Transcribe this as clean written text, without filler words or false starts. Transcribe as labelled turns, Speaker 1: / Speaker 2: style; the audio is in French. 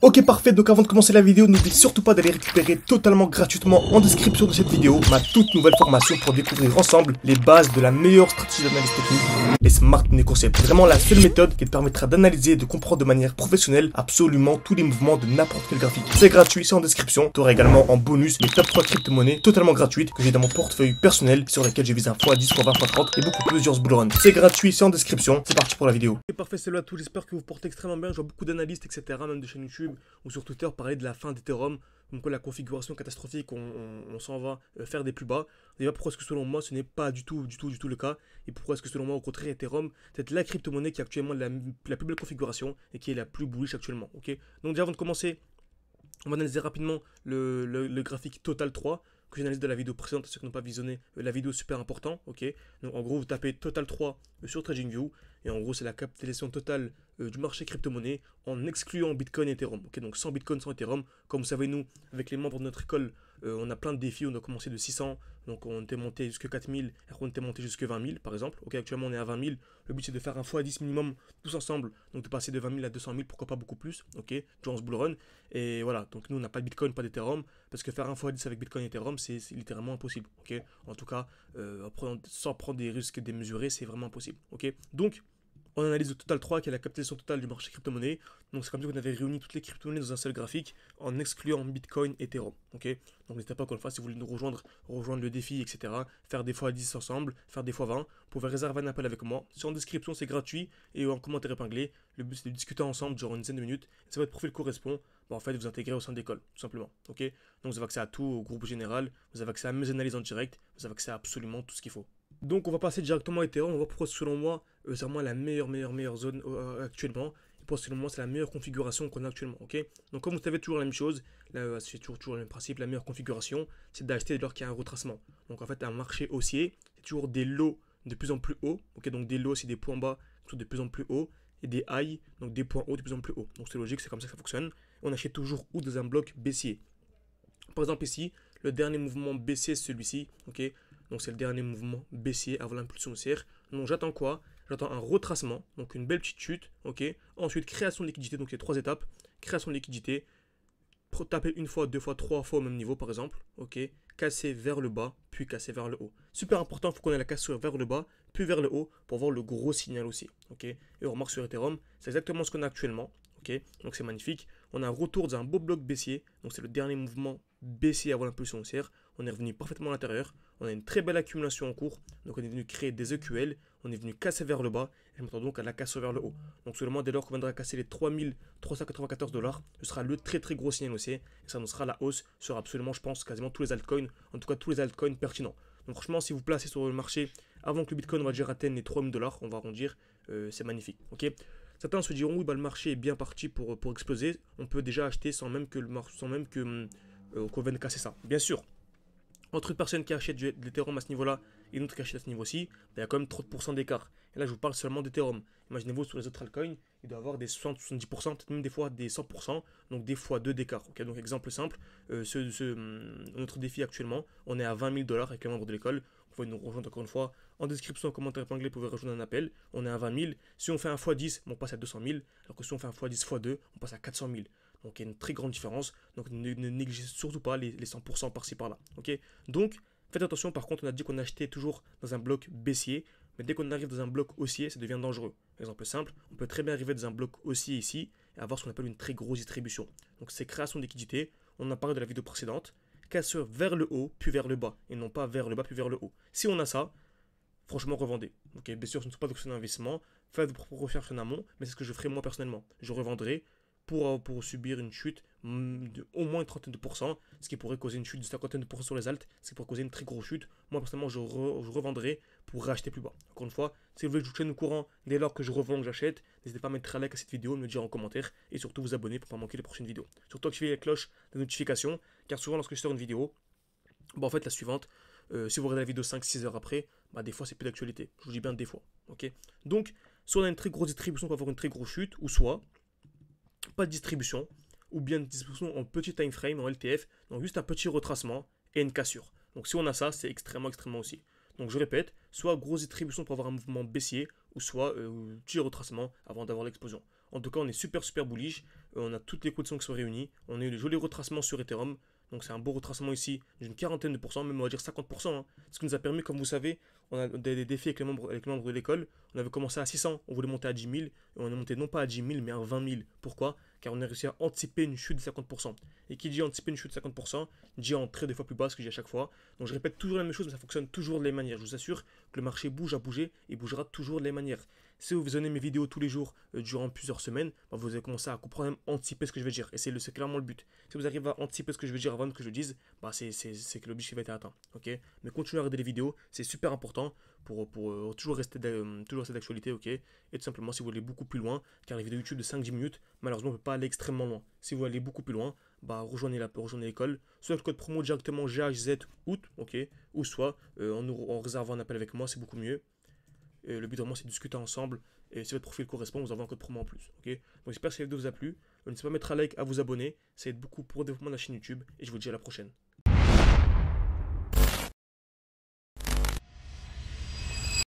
Speaker 1: Ok parfait, donc avant de commencer la vidéo, n'oublie surtout pas d'aller récupérer totalement gratuitement en description de cette vidéo ma toute nouvelle formation pour découvrir ensemble les bases de la meilleure stratégie d'analyse technique, les Smart Money Concepts. Vraiment la seule méthode qui te permettra d'analyser et de comprendre de manière professionnelle absolument tous les mouvements de n'importe quel graphique. C'est gratuit, c'est en description. Tu auras également en bonus les top 3 crypto-monnaies totalement gratuites que j'ai dans mon portefeuille personnel sur lesquelles je vise un x10, x20, x30 et beaucoup plusieurs bull runs. C'est gratuit, c'est en description. C'est parti pour la vidéo.
Speaker 2: Ok parfait, salut à tous, j'espère que vous portez extrêmement bien. Je vois beaucoup d'analystes, etc., même de chaînes YouTube ou sur Twitter parler de la fin d'Ethereum, comme quoi la configuration catastrophique, on s'en va faire des plus bas. Déjà, pourquoi est-ce que selon moi ce n'est pas du tout le cas, et pourquoi est-ce que selon moi au contraire Ethereum c'est la crypto-monnaie qui est actuellement la plus belle configuration et qui est la plus bullish actuellement. Ok, donc déjà avant de commencer, on va analyser rapidement le graphique Total 3 que j'ai analysé de la vidéo précédente, ceux qui n'ont pas visionné la vidéo, super important. Ok, donc en gros vous tapez Total 3 sur TradingView et en gros c'est la capitalisation totale du marché crypto-monnaie en excluant Bitcoin et Ethereum. Ok, donc sans Bitcoin, sans Ethereum, comme vous savez, nous avec les membres de notre école on a plein de défis. On a commencé de 600, donc on était monté jusqu'à 4000, après on était monté jusqu'à 20 000 par exemple. Ok, actuellement on est à 20 000. Le but c'est de faire un x10 minimum tous ensemble, donc de passer de 20 000 à 200 000, pourquoi pas beaucoup plus. Ok, durant ce bull run. Et voilà, donc nous on n'a pas de Bitcoin, pas d'Ethereum, parce que faire un x10 avec Bitcoin et Ethereum c'est littéralement impossible. Ok, en tout cas sans prendre des risques démesurés, c'est vraiment impossible. Ok, donc on analyse le Total 3 qui est la capitalisation totale du marché crypto-monnaie. Donc c'est comme si on avait réuni toutes les crypto-monnaies dans un seul graphique en excluant Bitcoin et Ethereum. Ok, donc n'hésitez pas encore une fois, si vous voulez nous rejoindre le défi, etc. Faire des x10 ensemble, faire des x20. Vous pouvez réserver un appel avec moi. C'est en description, c'est gratuit et en commentaire épinglé. Le but c'est de discuter ensemble genre une dizaine de minutes. Et si votre profil correspond, en fait vous intégrez au sein de l'école, tout simplement. Ok, donc vous avez accès à tout, au groupe général, vous avez accès à mes analyses en direct, vous avez accès à absolument tout ce qu'il faut. Donc on va passer directement à Ethereum, on va voir pourquoi selon moi c'est vraiment la meilleure zone actuellement. Et pour selon moi c'est la meilleure configuration qu'on a actuellement. Ok, donc comme vous savez toujours la même chose, c'est toujours le même principe, la meilleure configuration c'est d'acheter dès lors qu'il y a un retracement. Donc en fait un marché haussier, c'est toujours des lows de plus en plus hauts. Ok, donc des lows c'est des points bas qui sont de plus en plus hauts, et des highs, donc des points hauts de plus en plus hauts. Donc c'est logique, c'est comme ça que ça fonctionne. On achète toujours ou dans un bloc baissier. Par exemple ici, le dernier mouvement baissier c'est celui-ci. Ok, donc c'est le dernier mouvement baissier avant l'impulsion haussière. Donc j'attends quoi? J'attends un retracement, donc une belle petite chute. Ok, ensuite création de liquidité, donc il y a 3 étapes. Création de liquidité, taper une fois, deux fois, trois fois au même niveau par exemple. Ok, casser vers le bas, puis casser vers le haut. Super important, il faut qu'on ait la cassure vers le bas, puis vers le haut pour voir le gros signal aussi. Ok, et on remarque sur Ethereum, c'est exactement ce qu'on a actuellement. Ok, donc c'est magnifique. On a un retour d'un beau bloc baissier, donc c'est le dernier mouvement baissier avant l'impulsion haussière. On est revenu parfaitement à l'intérieur. On a une très belle accumulation en cours. Donc on est venu créer des EQL. On est venu casser vers le bas. Et je m'attends donc à la casse vers le haut. Donc seulement dès lors qu'on viendra casser les 3394 $, ce sera le très gros signal haussier. Et ça nous sera la hausse sur absolument, je pense, quasiment tous les altcoins. En tout cas tous les altcoins pertinents. Donc franchement, si vous placez sur le marché avant que le Bitcoin, on va dire, atteigne les 3000 $, on va arrondir, c'est magnifique. Ok. Certains se diront oui, bah, le marché est bien parti pour exploser. On peut déjà acheter sans même que qu'on vienne casser ça. Bien sûr, entre une personne qui achète de l'Ethereum à ce niveau-là et une autre qui achète à ce niveau-ci, il y a quand même 30% d'écart. Et là, je vous parle seulement d'Ethereum. Imaginez-vous sur les autres altcoins, il doit y avoir des 60-70%, peut-être même des fois des 100%, donc des fois 2 d'écart. Okay, donc exemple simple, notre défi actuellement, on est à 20 000 $ avec les membres de l'école. Vous pouvez nous rejoindre encore une fois en description, en commentaire épinglé, vous pouvez rejoindre un appel. On est à 20 000. Si on fait un x10, on passe à 200 000. Alors que si on fait un x10 x2, on passe à 400 000. Donc il y a une très grande différence. Donc ne négligez surtout pas les 100% par-ci par-là. Ok, donc faites attention. Par contre, on a dit qu'on achetait toujours dans un bloc baissier. Mais dès qu'on arrive dans un bloc haussier, ça devient dangereux. Exemple simple, on peut très bien arriver dans un bloc haussier ici et avoir ce qu'on appelle une très grosse distribution. Donc c'est création de liquidité. On en a parlé de la vidéo précédente. Cassure vers le haut, puis vers le bas. Et non pas vers le bas, puis vers le haut. Si on a ça, franchement, revendez. Ok, bien sûr, ce ne sont pas d'options d'investissement. Faites vos propres recherches en amont, mais c'est ce que je ferai moi personnellement. Je revendrai pour subir une chute de au moins une trentaine de pourcents, ce qui pourrait causer une chute de 50 de pourcents sur les alts, ce qui pourrait causer une très grosse chute. Moi, personnellement, je revendrai pour racheter plus bas. Encore une fois, si vous voulez que je vous tienne au courant dès lors que je revends, que j'achète, n'hésitez pas à mettre un like à cette vidéo, me le dire en commentaire et surtout vous abonner pour ne pas manquer les prochaines vidéos. Surtout activez la cloche de notification, car souvent lorsque je sors une vidéo, en fait la suivante, si vous regardez la vidéo 5-6 heures après, des fois c'est plus d'actualité. Je vous dis bien des fois. Ok. Donc, soit on a une très grosse distribution pour avoir une très grosse chute, ou soit pas de distribution, ou bien une distribution en petit time frame, en LTF, donc juste un petit retracement et une cassure. Donc si on a ça, c'est extrêmement aussi. Donc je répète, soit grosse distribution pour avoir un mouvement baissier, ou soit petit retracement avant d'avoir l'explosion. En tout cas, on est super bullish. on a toutes les conditions qui sont réunies. On a eu le joli retracement sur Ethereum. Donc c'est un beau retracement ici d'une quarantaine de pourcents, même on va dire 50%. Hein. Ce qui nous a permis, comme vous savez, on a des défis avec les membres de l'école. On avait commencé à 600, on voulait monter à 10 000. Et on est monté non pas à 10 000, mais à 20 000. Pourquoi? Car on a réussi à anticiper une chute de 50%. Et qui dit anticiper une chute de 50%, dit entrer 2 fois plus bas, ce que je dis à chaque fois. Donc je répète toujours la même chose, mais ça fonctionne toujours de la même manière. Je vous assure que le marché bouge à bouger et bougera toujours de la même manière. Si vous visionnez mes vidéos tous les jours durant plusieurs semaines, bah, vous allez commencer à comprendre, même anticiper ce que je vais dire. Et c'est clairement le but. Si vous arrivez à anticiper ce que je vais dire avant que je le dise, bah, c'est que l'objectif va être atteint. Okay, mais continuez à regarder les vidéos, c'est super important pour toujours rester d'actualité. Okay, et tout simplement, si vous voulez beaucoup plus loin, car les vidéos YouTube de 5-10 minutes, malheureusement, on ne peut pas aller extrêmement loin. Si vous voulez aller beaucoup plus loin, bah, rejoignez l'école, soit le code promo directement GHZ août, okay, ou soit en réservant un appel avec moi, c'est beaucoup mieux. Et le but vraiment c'est de discuter ensemble et si votre profil correspond vous avez un code promo en plus. Okay, donc j'espère que cette vidéo vous a plu. N'hésitez pas à mettre un like, à vous abonner, ça aide beaucoup pour le développement de la chaîne YouTube et je vous dis à la prochaine.